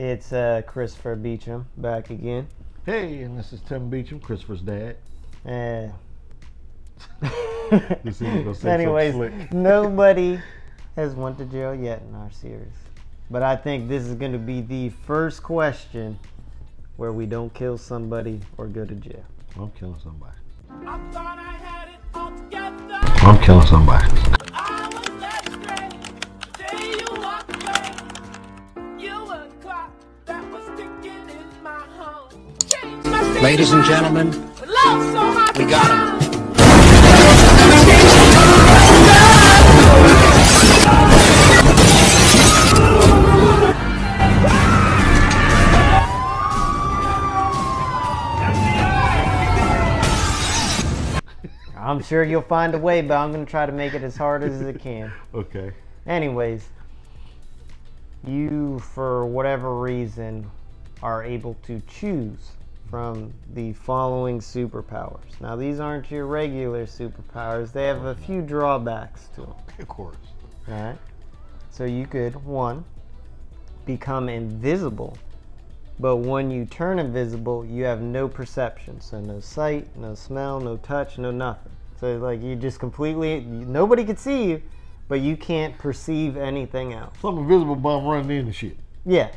It's Christopher Beecham back again. Hey, and this is Tim Beecham, Christopher's dad. Anyways, nobody has went to jail yet in our series. But I think this is going to be the first question where we don't kill somebody or go to jail. I'm killing somebody. I thought I had it all together. I'm killing somebody. I was led astray. The day you walked away. You were the clock that was ticking in my home. Changed my state Ladies of and mind. gentlemen, With love so hard we to got find. him. I'm sure you'll find a way, but I'm going to try to make it as hard as it can. Okay. Anyways, you, for whatever reason, are able to choose from the following superpowers. Now, these aren't your regular superpowers. They have a few drawbacks to them. Of course. All right. So you could, one, become invisible, but when you turn invisible, you have no perception. So no sight, no smell, no touch, no nothing. So like you just completely, nobody can see you, but you can't perceive anything else. Some invisible bum running in and shit. Yeah.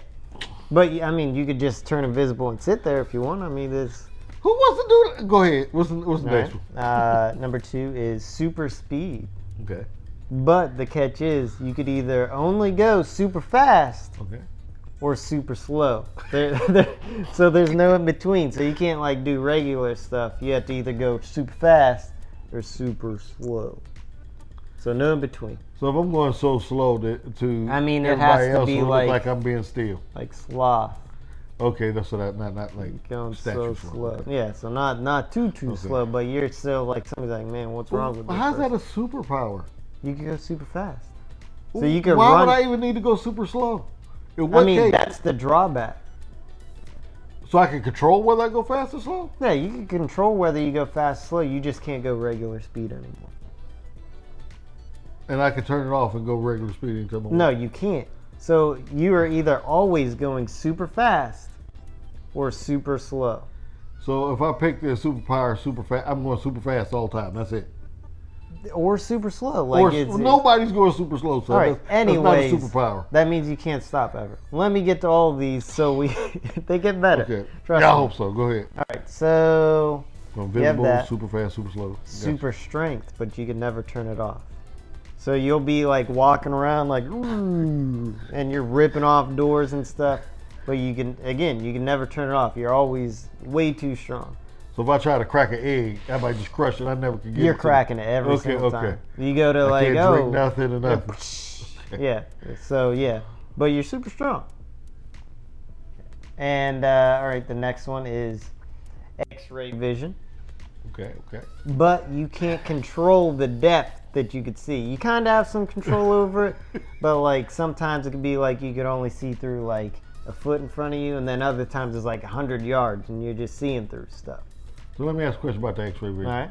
But I mean, you could just turn invisible and sit there if you want. I mean, there's. Who wants to do that? Go ahead. What's the next one? Number 2 is super speed. Okay. But the catch is, you could either only go super fast Okay. or super slow. So there's no in between. So you can't like do regular stuff. You have to either go super fast or super slow. So no in between. So if I'm going so slow to I mean, it everybody has to else be will like- look like I'm being still. Like sloth. Okay, that's what not like Going statue so slow. Yeah, so not too Okay. slow, but you're still like somebody's like, man, what's wrong with this? How's that person? a superpower? You can go super fast. So you can Why run. would I even need to go super slow? In I what mean, case? that's the drawback. So I can control whether I go fast or slow? Yeah, you can control whether you go fast or slow. You just can't go regular speed anymore. And I can turn it off and go regular speed anytime I want. No, you can't. So you are either always going super fast or super slow. So if I pick the superpower super fast, I'm going super fast all the time. That's it. Or super slow. Like Nobody's going super slow, so all right, anyways, that's not a superpower. that means you can't stop ever. Let me get to all of these so they get better. Okay. Trust Yeah, I me. hope so. Go ahead. All right, so Invisible, that. super fast, super slow. Gotcha. super strength, but you can never turn it off. So you'll be like walking around like, ooh, and you're ripping off doors and stuff. But you can never turn it off. You're always way too strong. So if I try to crack an egg, I might just crush it. I never can get You're it. cracking it every single time. You go to I can't drink oh, nothing or nothing. yeah. So yeah, but you're super strong. And all right, the next one is X-ray vision. Okay. But you can't control the depth that you could see. You kind of have some control over it, but like sometimes it could be like you could only see through like a foot in front of you, and then other times it's like 100 yards and you're just seeing through stuff. So let me ask a question about the X-ray vision. All right.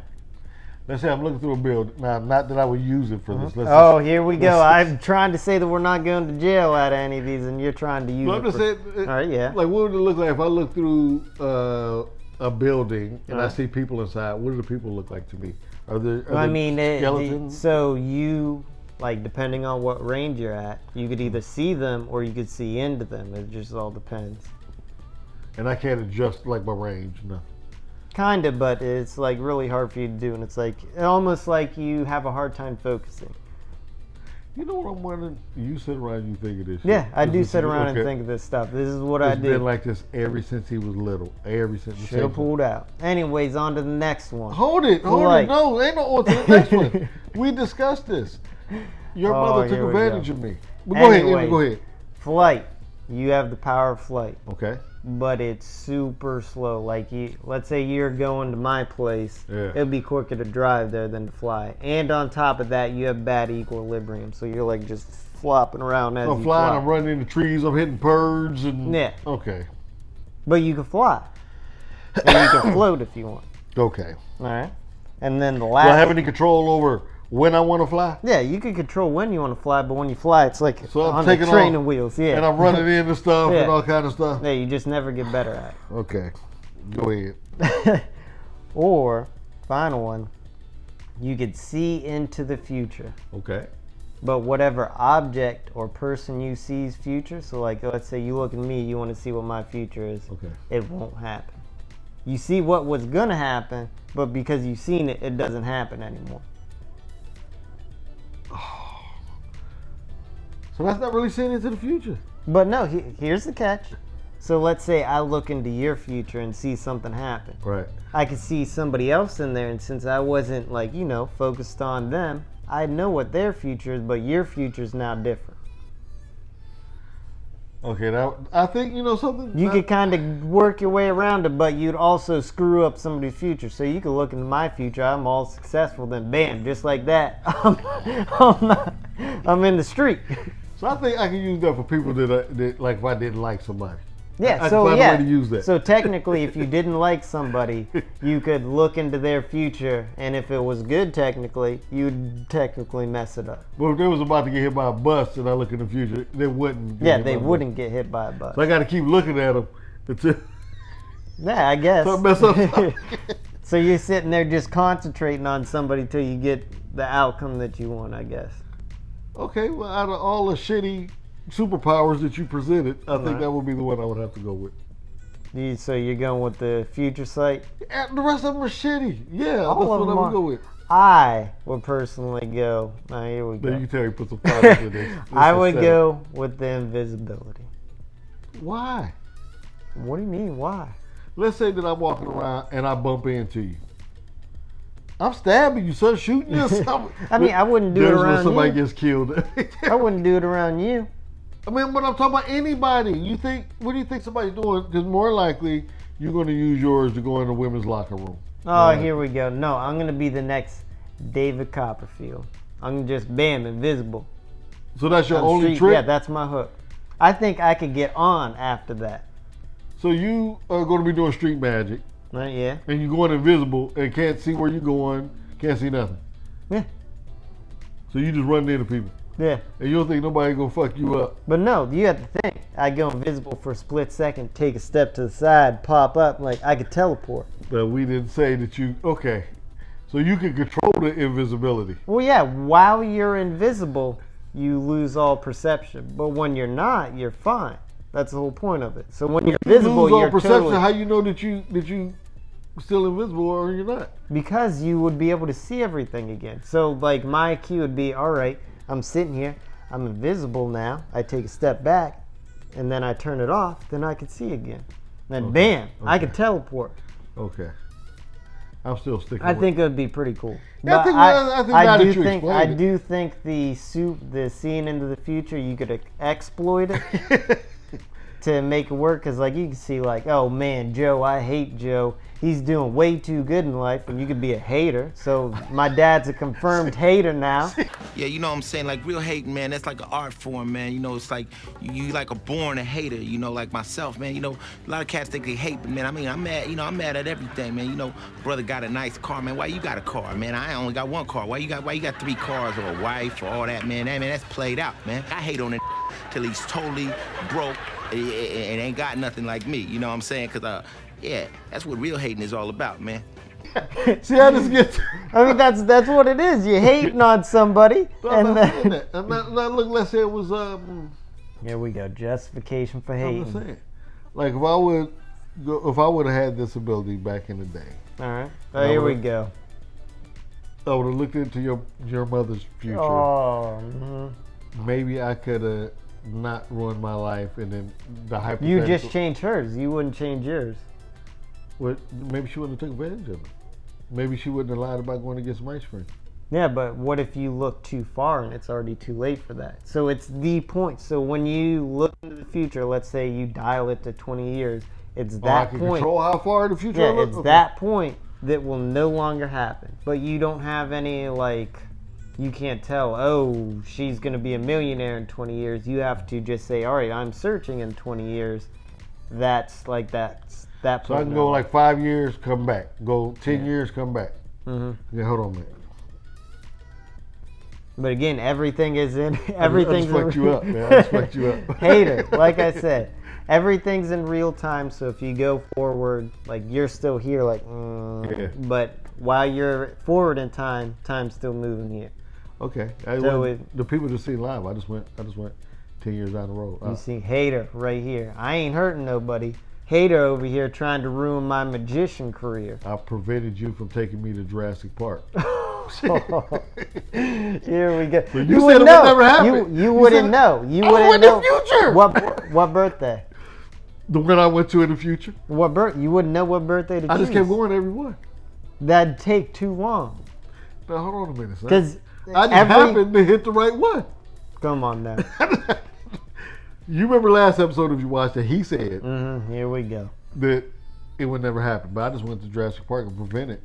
Let's say I'm looking through a building. Now, not that I would use it for this. Oh, here we go. I'm trying to say that we're not going to jail out of any of these, and you're trying to use Well, it. I'm just saying, All right, yeah. Like, what would it look like if I look through a building and I Alright. see people inside? What do the people look like to me? Are there I mean, skeletons? so you, like, depending on what range you're at, you could either see them or you could see into them. It just all depends. And I can't adjust like my range. No. Kind of, but it's like really hard for you to do, and it's like almost like you have a hard time focusing. You know what I'm wondering? You sit around and you think of this shit. Yeah, I do This is- sit around okay. and think of this stuff. This is what I It's do. been like this ever since he was little. Ever since. Should have pulled out. Anyways, on to the next one. Hold it. Like- No, ain't no on to the next one. We discussed this. Your Oh, mother here took we advantage go. of me. But go Anyways. ahead. Go ahead. Flight. You have the power of flight, Okay. but it's super slow. Like let's say you're going to my place. Yeah. It'd be quicker to drive there than to fly. And on top of that, you have bad equilibrium, so you're like just flopping around as I'm you flying. fly. I'm running into trees. I'm hitting birds and. Yeah. Okay. But you can fly, and you can float if you want. Okay. All right. And then the Do I have last. any control over when I want to fly. Yeah, you can control when you want to fly, but when you fly, it's like So I'm on the taking training off, wheels. Yeah, And I'm running into stuff Yeah. and all kind of stuff. Yeah, you just never get better at Okay, go ahead. it. Or, final one, you could see into the future. Okay. But whatever object or person you see's future, so like let's say you look at me, you want to see what my future is, Okay. it won't happen. You see what was gonna happen, but because you've seen it, it doesn't happen anymore. So that's not really seeing into the future. But no, here's the catch. So let's say I look into your future and see something happen. Right. I could see somebody else in there, and since I wasn't focused on them, I know what their future is, but your future is now different. Okay, now I think something. You could kind of work your way around it, but you'd also screw up somebody's future. So you could look into my future, I'm all successful, then bam, just like that, I'm in the street. So I think I can use that for people that like if I didn't like somebody. Yeah, I so can find yeah. a way to use that. So technically, if you didn't like somebody, you could look into their future, and if it was good, technically, you'd technically mess it up. But if they was about to get hit by a bus and I look in the future, they wouldn't. Yeah, they wouldn't get hit by a bus. So I got to keep looking at them until Yeah, I guess. something mess up. So you're sitting there just concentrating on somebody till you get the outcome that you want, I guess. Okay, well, out of all the shitty superpowers that you presented, I think Right. that would be the one I would have to go with. So you're going with the future sight? And the rest of them are shitty. Yeah, All that's of what I them would are. go with. I would personally go. Now here we Then go. you tell me put some thought into this. I This would is go with the invisibility. sad. Why? What do you mean? Why? Let's say that I'm walking around and I bump into you. I'm stabbing you, son, shooting you or something. I mean, I wouldn't do it There's when around somebody you. gets killed. I wouldn't do it around you. I mean, but I'm talking about anybody. What do you think somebody's doing? Because more likely you're going to use yours to go in the women's locker room. Oh, Right. here we go. No, I'm going to be the next David Copperfield. I'm just, bam, invisible. So that's your On the only street. trick? Yeah, that's my hook. I think I could get on after that. So you are going to be doing street magic Right? Yeah. and you're going invisible and can't see where you're going, can't see nothing. Yeah. So you just run into people. Yeah. And you don't think nobody going to fuck you up. But no, you have to think. I go invisible for a split second, take a step to the side, pop up, like I could teleport. But we didn't say that you, okay. So you can control the invisibility. Well, yeah, while you're invisible, you lose all perception. But when you're not, you're fine. That's the whole point of it. So when you're You invisible, lose all you're perception. totally... How you know that you still invisible or you're not? Because you would be able to see everything again. So like my cue would be, all right, I'm sitting here, I'm invisible now. I take a step back, and then I turn it off. Then I can see again. Then bam, I can teleport. Okay. I'm still sticking I with think it would be pretty cool. Yeah, I But think now that you I explained it. do think the seeing into the future, you could exploit it to make it work. Cause like you can see like, oh man, Joe, I hate Joe. He's doing way too good in life, and you could be a hater. So my dad's a confirmed hater now. Yeah, you know what I'm saying? Like real hating, man, that's like an art form, man. You know, it's like you like a born a hater, you know, like myself, man. You know, a lot of cats think they hate, but man, I mean, I'm mad at everything, man. You know, brother got a nice car, man. Why you got a car, man? I only got one car. Why you got 3 cars or a wife or all that, man? That's played out, man. I hate on it till he's totally broke and ain't got nothing like me. You know what I'm saying? Cause yeah, that's what real hating is all about, man. See how this gets. I mean, that's what it is. You're hating on somebody, and then Now look, let's say it was here we go. Justification for I'm hating. just saying. Like if I would have had this ability back in the day, All right. Oh, here we go. I would have looked into your mother's future. Oh. mhm. Maybe I could have not ruined my life, and then the hypothetical. You just changed hers. You wouldn't change yours. Well, maybe she wouldn't have took advantage of it. Maybe she wouldn't have lied about going to get some ice cream. Yeah, but what if you look too far and it's already too late for that? So it's the point. So when you look into the future, let's say you dial it to 20 years, it's I that can point. control how far in the future I Yeah, look? it's Okay. that point that will no longer happen. But you don't have any, like, you can't tell, oh, she's going to be a millionaire in 20 years. You have to just say, all right, I'm searching in 20 years. That's that So I point. can go like 5 years, come back. Go 10 years, come back. Mm-hmm. Yeah, hold on a minute. But again, everything is in. I Everything's just fucked you up, man. I just fucked you up. Hater, like I said, everything's in real time. So if you go forward, like you're still here, like, Yeah. but while you're forward in time, time's still moving here. Okay. So the people just see live. I just went 10 years down the road. You see Hater right here. I ain't hurting nobody. Hater over here trying to ruin my magician career. I prevented you from taking me to Jurassic Park. Here we go. But you said it would never happen. You wouldn't know. You I wouldn't went in know. the future. What birthday? The one I went to in the future. You wouldn't know what birthday to choose. I just kept going every one. That'd take too long. Now hold on a minute, son. Because I just happened to hit the right one. Come on now. You remember last episode if you watched it, he said Here we go. that it would never happen. But I just went to Jurassic Park and prevented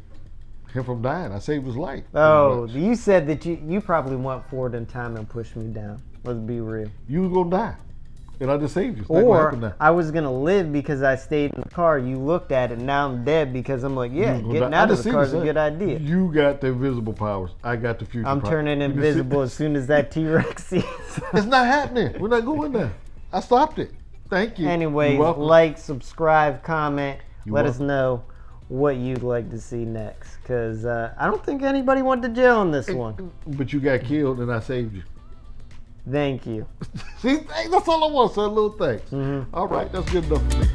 him from dying. I saved his life. Oh, you said that you probably went forward in time and pushed me down. Let's be real. You was gonna die, and I just saved you. It's not gonna happen Or now. I was gonna live because I stayed in the car. You looked at it. Now I'm dead because I'm like, yeah, You was gonna getting die. I out of just the seen car it, is a son. good idea. You got the invisible powers. I got the future. I'm powers. turning You just invisible as soon as that T-Rex sees. It's not happening. We're not going there. I stopped it. Thank you. Anyways, You're welcome. like, subscribe, comment. You're Let us welcome. know what you'd like to see next. Because I don't think anybody went to jail on this one. But you got killed, and I saved you. Thank you. See, that's all I want, son. Little thanks. All right, that's good enough for me.